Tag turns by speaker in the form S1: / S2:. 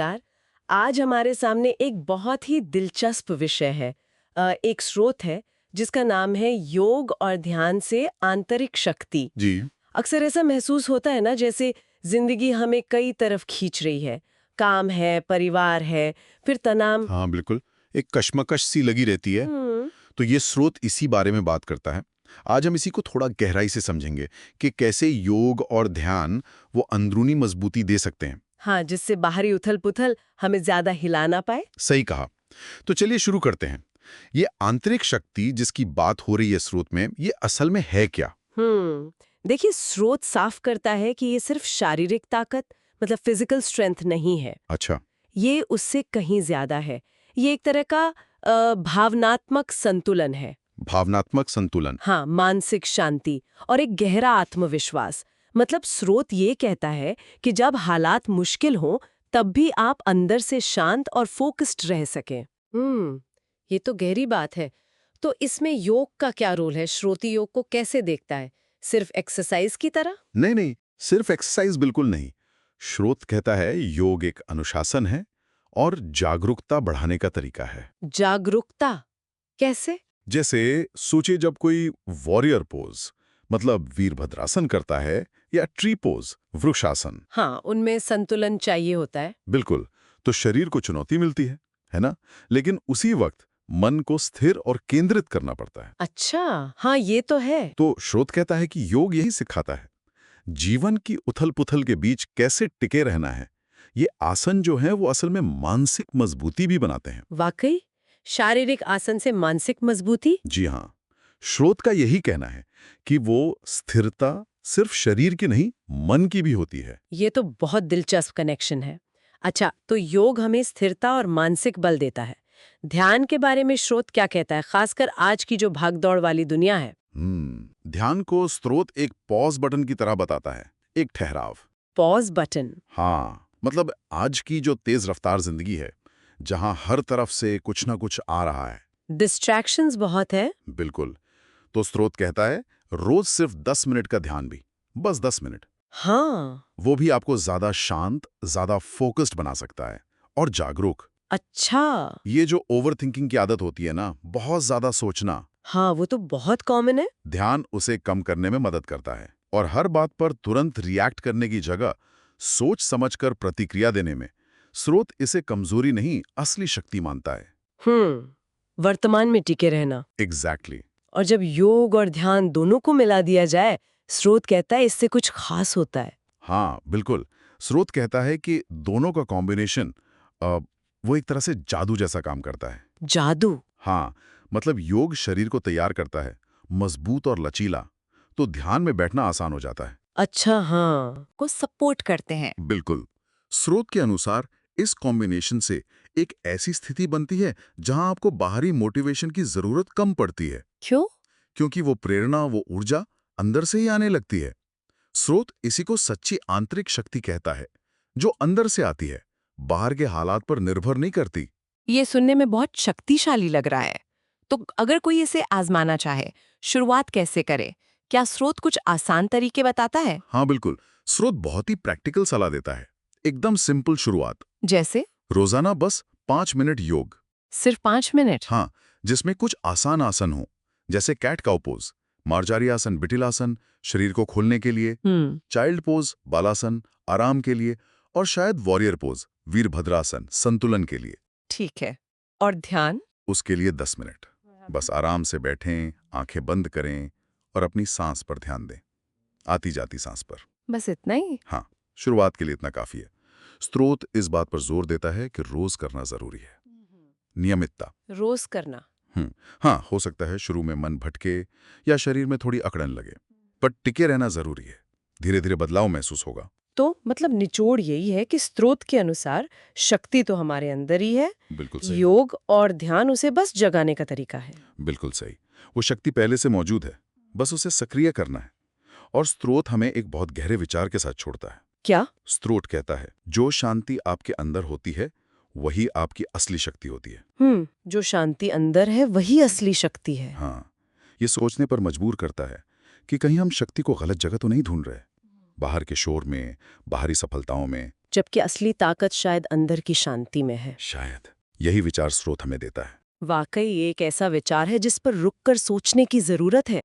S1: नमस्कार। आज हमारे सामने एक बहुत ही दिलचस्प विषय है। एक स्रोत है जिसका नाम है योग और ध्यान से आंतरिक शक्ति।
S2: जी।
S1: अक्सर ऐसा महसूस होता है ना, जैसे जिंदगी हमें कई तरफ खींच रही है। काम है, परिवार है, फिर तनाव।
S2: हाँ, बिल्कुल। एक कश्मकश सी लगी रहती है।
S1: हम्म।
S2: तो ये स्रोत इसी बारे में बात करता है। आज हम इसी को थोड़ा गहराई से समझेंगे कि कैसे योग और ध्यान वो अंदरूनी मजबूती दे सकते हैं।
S1: हाँ, जिससे बाहरी उथल-पुथल हमें ज्यादा हिला ना पाए।
S2: सही कहा। तो चलिए शुरू करते हैं। ये आंतरिक शक्ति जिसकी बात हो रही है स्रोत में, ये असल में है क्या?
S1: देखिए, स्रोत साफ करता है कि ये सिर्फ शारीरिक ताकत, मतलब फिजिकल स्ट्रेंथ नहीं है।
S2: अच्छा।
S1: ये उससे कहीं ज्यादा है। ये एक तरह का भावनात्मक संतुलन है।
S2: भावनात्मक संतुलन।
S1: हाँ, मानसिक शांति और एक गहरा आत्मविश्वास। मतलब स्रोत ये कहता है कि जब हालात मुश्किल हों, तब भी आप अंदर से शांत और फोकस्ड रह सकें। ये तो गहरी बात है। तो इसमें योग का क्या रोल है? श्रोति योग को कैसे देखता है? सिर्फ एक्सरसाइज की तरह?
S2: नहीं नहीं, सिर्फ एक्सरसाइज बिल्कुल नहीं। स्रोत कहता है योग एक अनुशासन है और जागरूकता बढ़ाने का तरीका है।
S1: जागरूकता कैसे?
S2: जैसे सोचिए, जब कोई वॉरियर पोज मतलब वीरभद्रासन करता है, या ट्री पोज वृक्षासन।
S1: हाँ, उनमें संतुलन चाहिए होता है।
S2: बिल्कुल। तो शरीर को चुनौती मिलती है ना? लेकिन उसी वक्त मन को स्थिर और केंद्रित करना पड़ता है।
S1: अच्छा, हाँ, ये तो है।
S2: तो स्रोत कहता है कि योग यही सिखाता है, जीवन की उथल-पुथल के बीच कैसे टिके रहना है। ये आसन जो है वो असल में मानसिक मजबूती भी बनाते हैं।
S1: वाकई, शारीरिक आसन से मानसिक मजबूती?
S2: जी हाँ। स्रोत का यही कहना है कि वो स्थिरता सिर्फ शरीर की नहीं, मन की भी होती है।
S1: ये तो बहुत दिलचस्प कनेक्शन है। अच्छा, तो योग हमें स्थिरता और मानसिक बल देता है। ध्यान के बारे में स्रोत क्या कहता है, खासकर आज की जो भागदौड़ वाली दुनिया है?
S2: ध्यान को स्रोत एक पॉज बटन की तरह बताता है, एक ठहराव।
S1: Pause button?
S2: हाँ, मतलब आज की जो तेज रफ्तार जिंदगी है, जहां हर तरफ से कुछ ना कुछ आ रहा है।
S1: डिस्ट्रैक्शंस बहुत है।
S2: बिल्कुल। तो स्रोत कहता है रोज सिर्फ 10 मिनट का ध्यान भी, बस 10 मिनट,
S1: हाँ।
S2: वो भी आपको ज्यादा शांत, ज्यादा फोकस्ड बना सकता है और जागरूक।
S1: अच्छा।
S2: ये जो ओवर थिंकिंग की आदत होती है ना, बहुत ज्यादा सोचना,
S1: हाँ, वो तो बहुत कॉमन है।
S2: ध्यान उसे कम करने में मदद करता है। और हर बात पर तुरंत रिएक्ट करने की जगह सोच समझकर प्रतिक्रिया देने में स्रोत इसे कमजोरी नहीं, असली शक्ति मानता है।
S1: वर्तमान में टिके रहना।
S2: एग्जैक्टली।
S1: और जब योग और ध्यान दोनों को मिला दिया जाए, स्रोत कहता है इससे कुछ खास होता है।
S2: हाँ, बिल्कुल। स्रोत कहता है कि दोनों का कॉम्बिनेशन वो एक तरह से जादू जैसा काम करता है।
S1: जादू?
S2: हाँ, मतलब योग शरीर को तैयार करता है, मजबूत और लचीला, तो ध्यान में बैठना आसान हो जाता है।
S1: अच्छा, हाँ, को सपोर्ट करते हैं।
S2: बिल्कुल। स्रोत के अनुसार इस कॉम्बिनेशन से एक ऐसी स्थिति बनती है जहां आपको बाहरी मोटिवेशन की जरूरत कम पड़ती है।
S1: क्यों?
S2: क्योंकि वो प्रेरणा, वो ऊर्जा अंदर से ही आने लगती है। स्रोत इसी को सच्ची आंतरिक शक्ति कहता है, जो अंदर से आती है, बाहर के हालात पर निर्भर नहीं करती।
S3: ये सुनने में बहुत शक्तिशाली लग रहा है। तो अगर कोई इसे आजमाना चाहे, शुरुआत कैसे करे? क्या स्रोत कुछ आसान तरीके बताता है?
S2: हाँ बिल्कुल, स्रोत बहुत ही प्रैक्टिकल सलाह देता है। एकदम सिंपल शुरुआत।
S3: जैसे?
S2: रोजाना बस 5 मिनट योग।
S3: सिर्फ 5 मिनट?
S2: हाँ, जिसमें कुछ आसान आसन हो, जैसे कैट काउ पोज, मार्जारी आसन, बिटिलासन शरीर को खोलने के लिए, चाइल्ड पोज, बालासन आराम के लिए, और शायद वॉरियर पोज, वीरभद्रासन संतुलन के लिए।
S3: ठीक है। और ध्यान?
S2: उसके लिए 10 मिनट। बस आराम से बैठें, आंखें बंद करें और अपनी सांस पर ध्यान दें, आती जाती सांस पर।
S3: बस इतना ही?
S2: हाँ, शुरुआत के लिए इतना काफी है। स्रोत इस बात पर जोर देता है कि रोज करना जरूरी है। नियमितता।
S1: रोज करना?
S2: हाँ, हो सकता है शुरू में मन भटके या शरीर में थोड़ी अकड़न लगे, पर टिके रहना जरूरी है। धीरे धीरे बदलाव महसूस होगा।
S1: तो मतलब निचोड़ यही है कि स्रोत के अनुसार शक्ति तो हमारे अंदर ही है।
S2: बिल्कुल सही।
S1: योग और ध्यान उसे बस जगाने का तरीका है।
S2: बिल्कुल सही। वो शक्ति पहले से मौजूद है, बस उसे सक्रिय करना है। और स्रोत हमें एक बहुत गहरे विचार के साथ छोड़ता है।
S1: क्या?
S2: स्रोत कहता है, जो शांति आपके अंदर होती है, वही आपकी असली शक्ति होती है।
S1: जो शांति अंदर है वही असली शक्ति है।
S2: हाँ, ये सोचने पर मजबूर करता है कि कहीं हम शक्ति को गलत जगह तो नहीं ढूंढ रहे। बाहर के शोर में, बाहरी सफलताओं में,
S1: जबकि असली ताकत शायद अंदर की शांति में है।
S2: शायद यही विचार स्रोत हमें देता है।
S1: वाकई ये एक ऐसा विचार है जिस पर रुककर सोचने की जरूरत है।